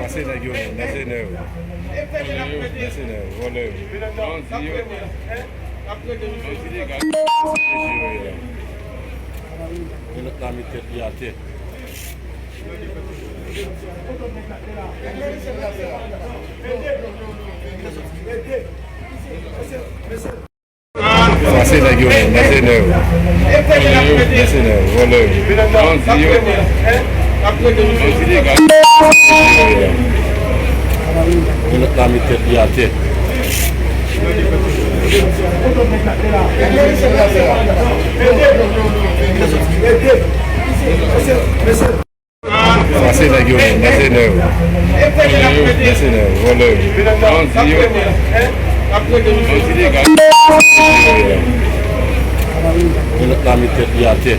Nasıl ne? Nasıl ne? Voley. Kami terbiati. Masih lagi masih ne? Masih ne? Voley. Kami terbiati. Masih lagi masih ne? Masih ne? Voley. Kami terbiati.